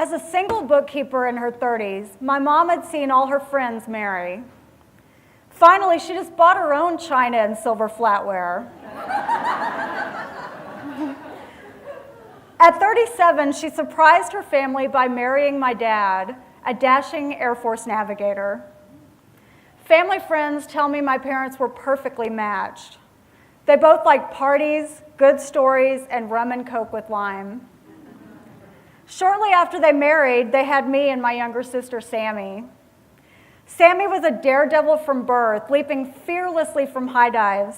As a single bookkeeper in her 30s, my mom had seen all her friends marry. Finally, she just bought her own china and silver flatware. At 37, she surprised her family by marrying my dad, a dashing Air Force navigator. Family friends tell me my parents were perfectly matched. They both liked parties, good stories, and rum and coke with lime. Shortly after they married, they had me and my younger sister, Sammy. Sammy was a daredevil from birth, leaping fearlessly from high dives.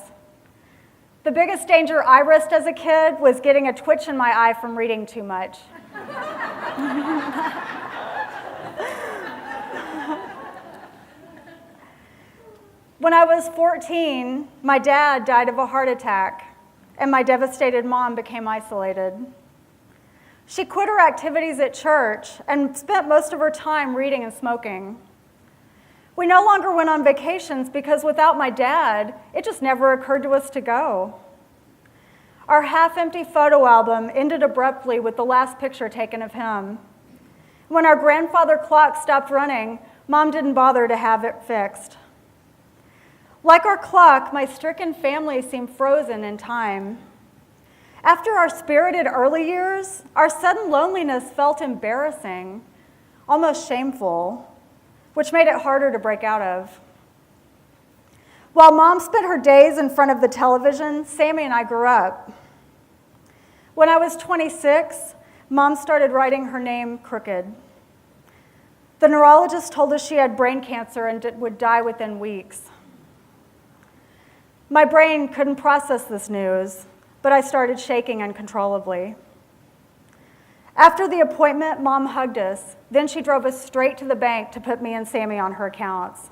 The biggest danger I risked as a kid was getting a twitch in my eye from reading too much. When I was 14, my dad died of a heart attack, and my devastated mom became isolated. She quit her activities at church and spent most of her time reading and smoking. We no longer went on vacations because without my dad, it just never occurred to us to go. Our half-empty photo album ended abruptly with the last picture taken of him. When our grandfather clock stopped running, Mom didn't bother to have it fixed. Like our clock, my stricken family seemed frozen in time. After our spirited early years, our sudden loneliness felt embarrassing, almost shameful, which made it harder to break out of. While Mom spent her days in front of the television, Sammy and I grew up. When I was 26, Mom started writing her name crooked. The neurologist told us she had brain cancer and would die within weeks. My brain couldn't process this news, but I started shaking uncontrollably. After the appointment, Mom hugged us. Then she drove us straight to the bank to put me and Sammy on her accounts.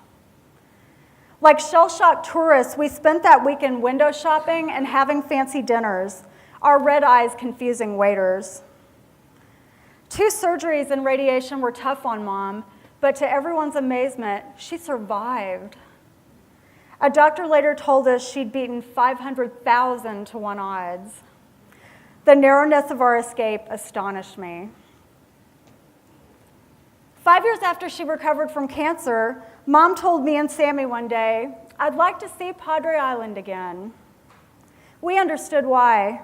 Like shell-shocked tourists, we spent that weekend window shopping and having fancy dinners, our red eyes confusing waiters. 2 surgeries and radiation were tough on Mom, but to everyone's amazement, she survived. A doctor later told us she'd beaten 500,000 to 1 odds. The narrowness of our escape astonished me. 5 years after she recovered from cancer, Mom told me and Sammy one day, "I'd like to see Padre Island again." We understood why.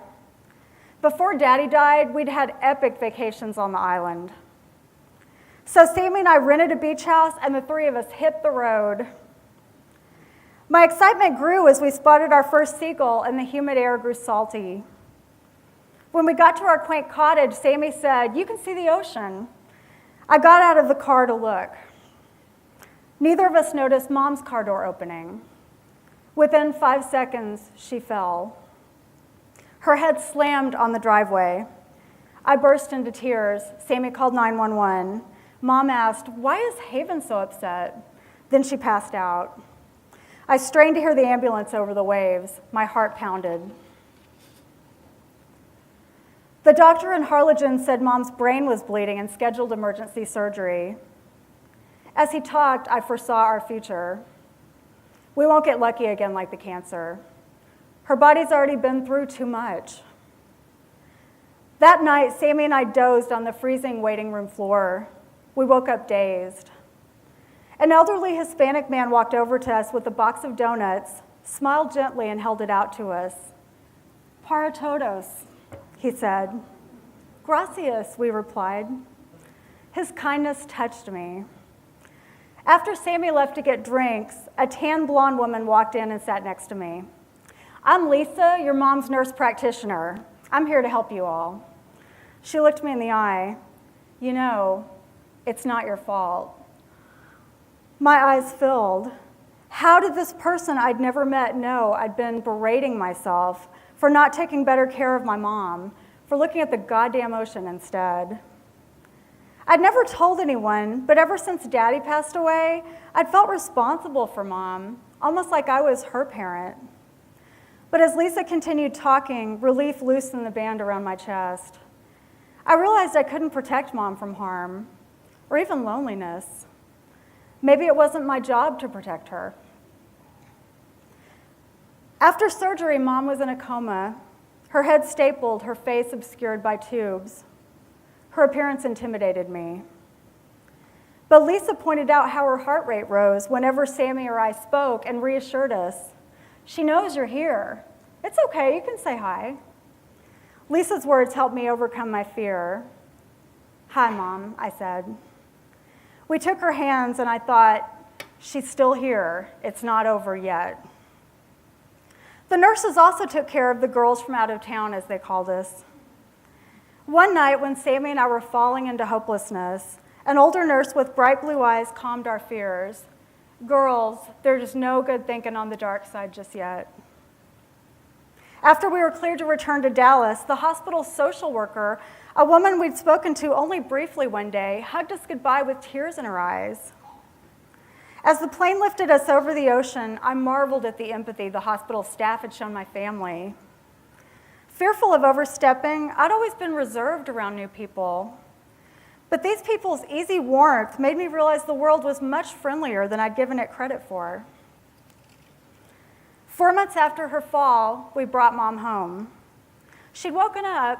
Before Daddy died, we'd had epic vacations on the island. So Sammy and I rented a beach house, and the 3 of us hit the road. My excitement grew as we spotted our first seagull, and the humid air grew salty. When we got to our quaint cottage, Sammy said, "You can see the ocean." I got out of the car to look. Neither of us noticed Mom's car door opening. Within 5 seconds, she fell. Her head slammed on the driveway. I burst into tears. Sammy called 911. Mom asked, "Why is Haven so upset?" Then she passed out. I strained to hear the ambulance over the waves. My heart pounded. The doctor in Harlingen said Mom's brain was bleeding and scheduled emergency surgery. As he talked, I foresaw our future. We won't get lucky again like the cancer. Her body's already been through too much. That night, Sammy and I dozed on the freezing waiting room floor. We woke up dazed. An elderly Hispanic man walked over to us with a box of donuts, smiled gently, and held it out to us. "Para todos," he said. "Gracias," we replied. His kindness touched me. After Sammy left to get drinks, a tan blonde woman walked in and sat next to me. "I'm Lisa, your mom's nurse practitioner. I'm here to help you all." She looked me in the eye. "You know, it's not your fault." My eyes filled. How did this person I'd never met know I'd been berating myself for not taking better care of my mom, for looking at the goddamn ocean instead? I'd never told anyone, but ever since Daddy passed away, I'd felt responsible for Mom, almost like I was her parent. But as Lisa continued talking, relief loosened the band around my chest. I realized I couldn't protect Mom from harm, or even loneliness. Maybe it wasn't my job to protect her. After surgery, Mom was in a coma, her head stapled, her face obscured by tubes. Her appearance intimidated me. But Lisa pointed out how her heart rate rose whenever Sammy or I spoke and reassured us, "She knows you're here. It's okay, you can say hi." Lisa's words helped me overcome my fear. "Hi, Mom," I said. We took her hands and I thought, she's still here. It's not over yet. The nurses also took care of the girls from out of town, as they called us. One night when Sammy and I were falling into hopelessness, an older nurse with bright blue eyes calmed our fears. "Girls, there's no good thinking on the dark side just yet." After we were cleared to return to Dallas, the hospital's social worker, a woman we'd spoken to only briefly one day, hugged us goodbye with tears in her eyes. As the plane lifted us over the ocean, I marveled at the empathy the hospital staff had shown my family. Fearful of overstepping, I'd always been reserved around new people. But these people's easy warmth made me realize the world was much friendlier than I'd given it credit for. 4 months after her fall, we brought Mom home. She'd woken up,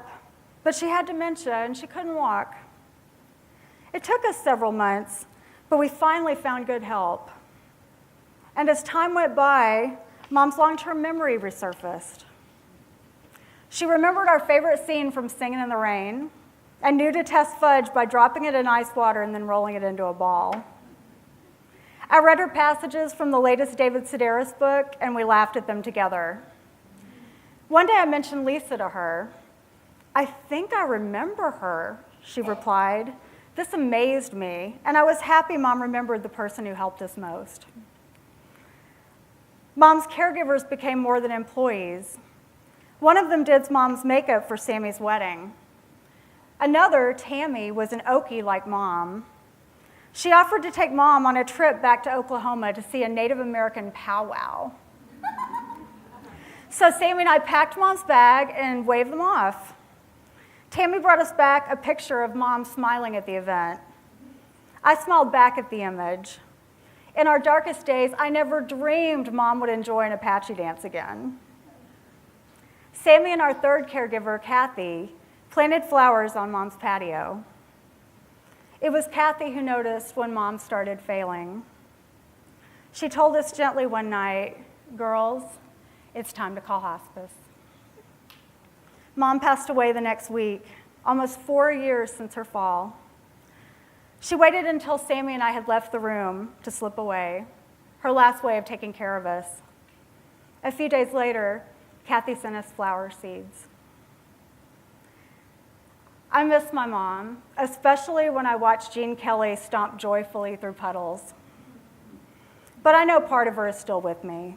but she had dementia and she couldn't walk. It took us several months, but we finally found good help. And as time went by, Mom's long-term memory resurfaced. She remembered our favorite scene from Singing in the Rain and knew to test fudge by dropping it in ice water and then rolling it into a ball. I read her passages from the latest David Sedaris book, and we laughed at them together. One day I mentioned Lisa to her. "I think I remember her," she replied. This amazed me, and I was happy Mom remembered the person who helped us most. Mom's caregivers became more than employees. One of them did Mom's makeup for Sammy's wedding. Another, Tammy, was an Okie like Mom. She offered to take Mom on a trip back to Oklahoma to see a Native American powwow. So Sammy and I packed Mom's bag and waved them off. Tammy brought us back a picture of Mom smiling at the event. I smiled back at the image. In our darkest days, I never dreamed Mom would enjoy an Apache dance again. Sammy and our third caregiver, Kathy, planted flowers on Mom's patio. It was Kathy who noticed when Mom started failing. She told us gently one night, "Girls, it's time to call hospice." Mom passed away the next week, almost 4 years since her fall. She waited until Sammy and I had left the room to slip away, her last way of taking care of us. A few days later, Kathy sent us flower seeds. I miss my mom, especially when I watch Gene Kelly stomp joyfully through puddles. But I know part of her is still with me.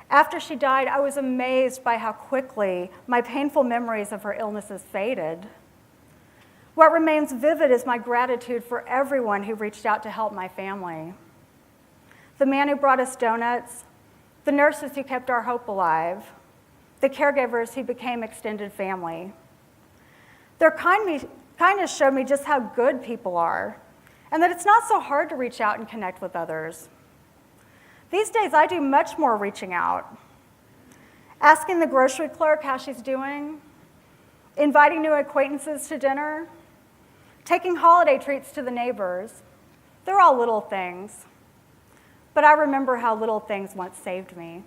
After she died, I was amazed by how quickly my painful memories of her illnesses faded. What remains vivid is my gratitude for everyone who reached out to help my family. The man who brought us donuts, the nurses who kept our hope alive, the caregivers who became extended family. Their kindness showed me just how good people are, and that it's not so hard to reach out and connect with others. These days, I do much more reaching out. Asking the grocery clerk how she's doing, inviting new acquaintances to dinner, taking holiday treats to the neighbors. They're all little things, but I remember how little things once saved me.